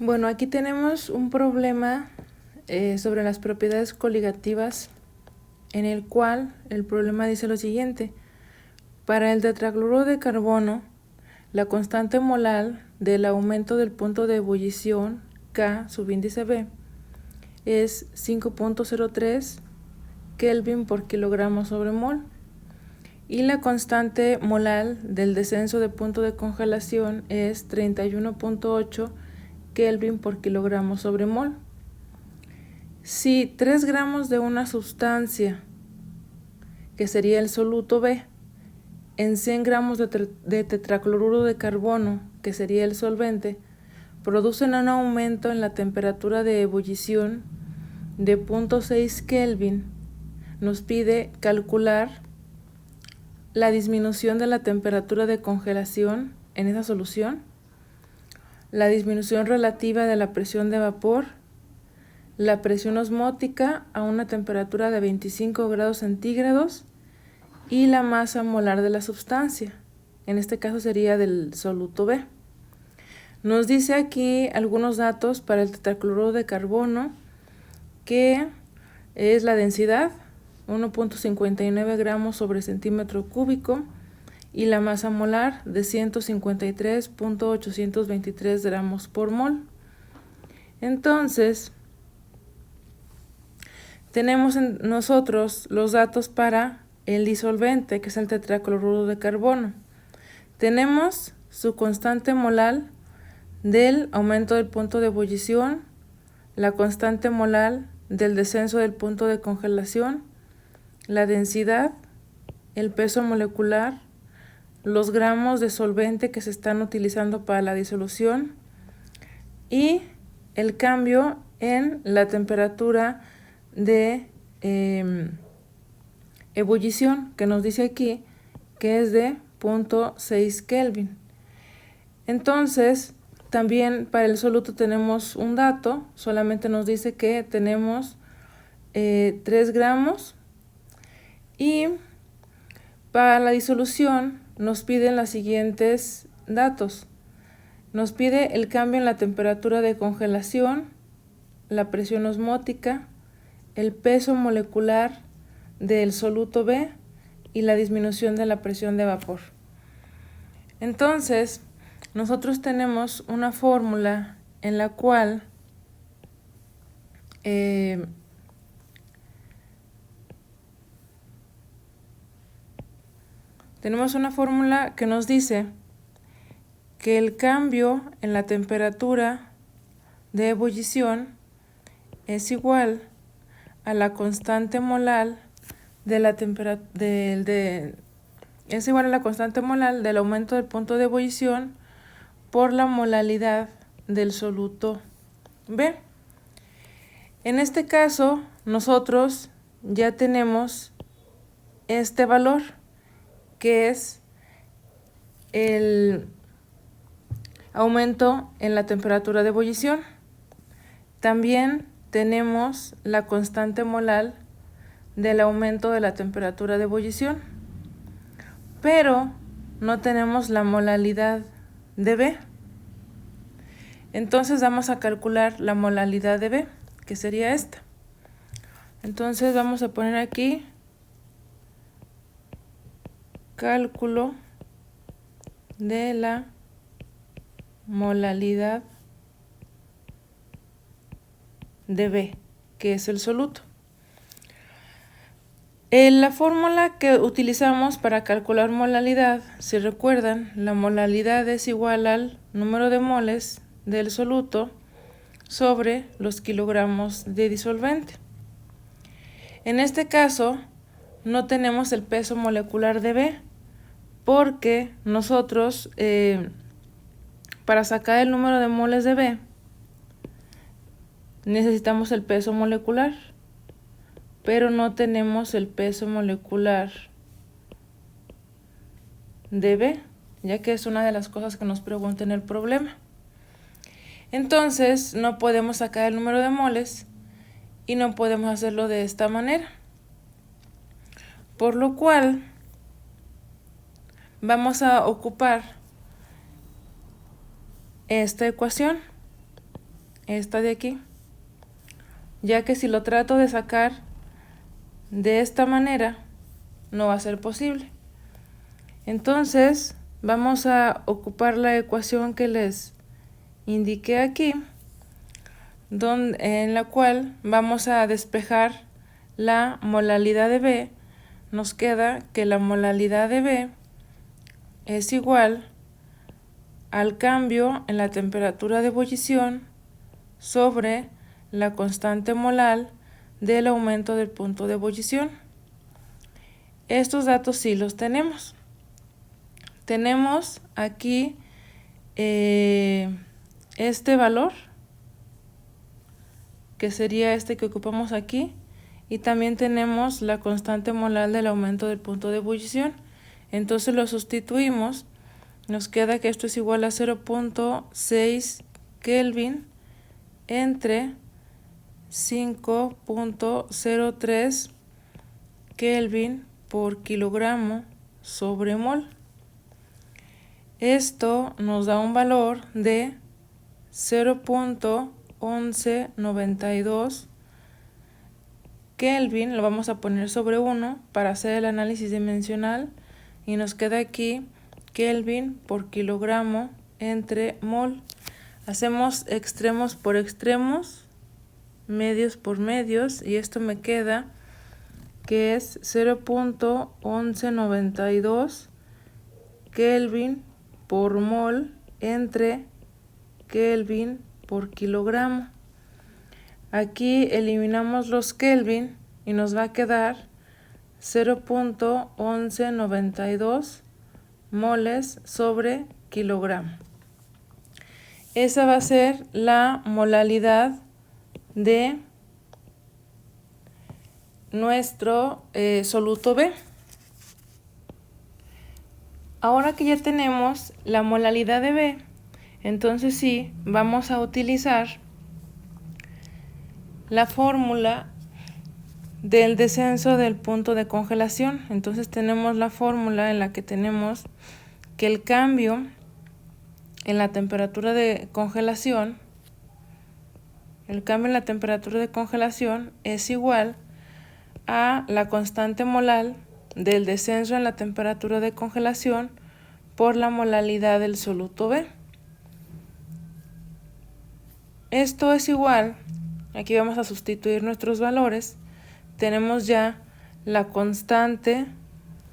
Bueno, aquí tenemos un problema sobre las propiedades coligativas, en el cual el problema dice lo siguiente. Para el tetracloruro de carbono, la constante molar del aumento del punto de ebullición K subíndice B es 5.03 Kelvin por kilogramo sobre mol, y la constante molar del descenso de punto de congelación es 31.8 Kelvin por kilogramo sobre mol. Si 3 gramos de una sustancia, que sería el soluto B, en 100 gramos de tetracloruro de carbono, que sería el solvente, producen un aumento en la temperatura de ebullición de 0.6 Kelvin, nos pide calcular la disminución de la temperatura de congelación en esa solución, la disminución relativa de la presión de vapor, la presión osmótica a una temperatura de 25 grados centígrados y la masa molar de la sustancia. En este caso sería del soluto B. Nos dice aquí algunos datos para el tetracloruro de carbono, que es la densidad, 1.59 gramos sobre centímetro cúbico, y la masa molar de 153.823 gramos por mol. Entonces, tenemos nosotros los datos para el disolvente, que es el tetracloruro de carbono. Tenemos su constante molar del aumento del punto de ebullición, la constante molar del descenso del punto de congelación, la densidad, el peso molecular, los gramos de solvente que se están utilizando para la disolución y el cambio en la temperatura de ebullición, que nos dice aquí que es de 0.6 Kelvin. Entonces, también para el soluto tenemos un dato, solamente nos dice que tenemos 3 gramos, y para la disolución nos piden los siguientes datos. Nos pide el cambio en la temperatura de congelación, la presión osmótica, el peso molecular del soluto B y la disminución de la presión de vapor. Entonces, nosotros tenemos una fórmula en la cual tenemos una fórmula que nos dice que el cambio en la temperatura de ebullición es igual a la constante molar de la es igual a la constante molar del aumento del punto de ebullición por la molaridad del soluto B. En este caso, nosotros ya tenemos este valor, que es el aumento en la temperatura de ebullición. También tenemos la constante molar del aumento de la temperatura de ebullición, pero no tenemos la molaridad de B. Entonces vamos a calcular la molaridad de B, que sería esta. Entonces vamos a poner aquí cálculo de la molaridad de B, que es el soluto. La fórmula que utilizamos para calcular molaridad, si recuerdan, la molaridad es igual al número de moles del soluto sobre los kilogramos de disolvente. En este caso, no tenemos el peso molecular de B, porque nosotros, para sacar el número de moles de B, necesitamos el peso molecular, pero no tenemos el peso molecular de B, ya que es una de las cosas que nos pregunta en el problema. Entonces, no podemos sacar el número de moles y no podemos hacerlo de esta manera. Por lo cual, vamos a ocupar esta ecuación, esta de aquí, ya que si lo trato de sacar de esta manera no va a ser posible. Entonces vamos a ocupar la ecuación que les indiqué aquí, en la cual vamos a despejar la molalidad de B. Nos queda que la molalidad de B es igual al cambio en la temperatura de ebullición sobre la constante molar del aumento del punto de ebullición. Estos datos sí los tenemos. Tenemos aquí este valor, que sería este que ocupamos aquí, y también tenemos la constante molar del aumento del punto de ebullición. Entonces lo sustituimos, nos queda que esto es igual a 0.6 Kelvin entre 5.03 Kelvin por kilogramo sobre mol. Esto nos da un valor de 0.1192 Kelvin. Lo vamos a poner sobre 1 para hacer el análisis dimensional y nos queda aquí Kelvin por kilogramo entre mol. Hacemos extremos por extremos, medios por medios, y esto me queda que es 0.1192 Kelvin por mol entre Kelvin por kilogramo. Aquí eliminamos los Kelvin y nos va a quedar 0.1192 moles sobre kilogramo. Esa va a ser la molalidad de nuestro soluto B. Ahora que ya tenemos la molalidad de B, entonces sí, vamos a utilizar la fórmula del descenso del punto de congelación. Entonces tenemos la fórmula en la que tenemos que el cambio en la temperatura de congelación, es igual a la constante molar del descenso en la temperatura de congelación por la molalidad del soluto B. Esto es igual, aquí vamos a sustituir nuestros valores, tenemos ya la constante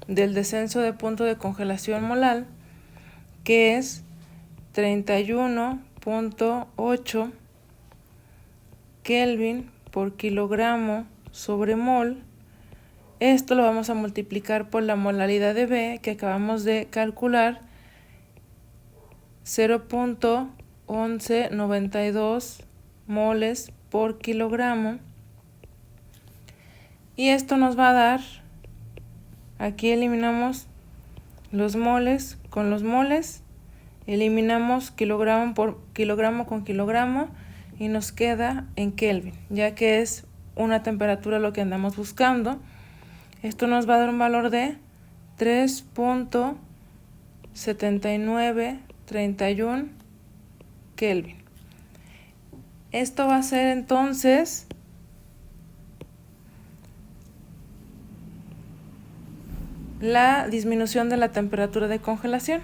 del descenso de punto de congelación molar, que es 31.8 Kelvin por kilogramo sobre mol. Esto lo vamos a multiplicar por la molalidad de B que acabamos de calcular, 0.1192 moles por kilogramo. Y esto nos va a dar, aquí eliminamos los moles con los moles, eliminamos kilogramo por kilogramo con kilogramo y nos queda en Kelvin, ya que es una temperatura lo que andamos buscando. Esto nos va a dar un valor de 3.7931 Kelvin. Esto va a ser entonces la disminución de la temperatura de congelación.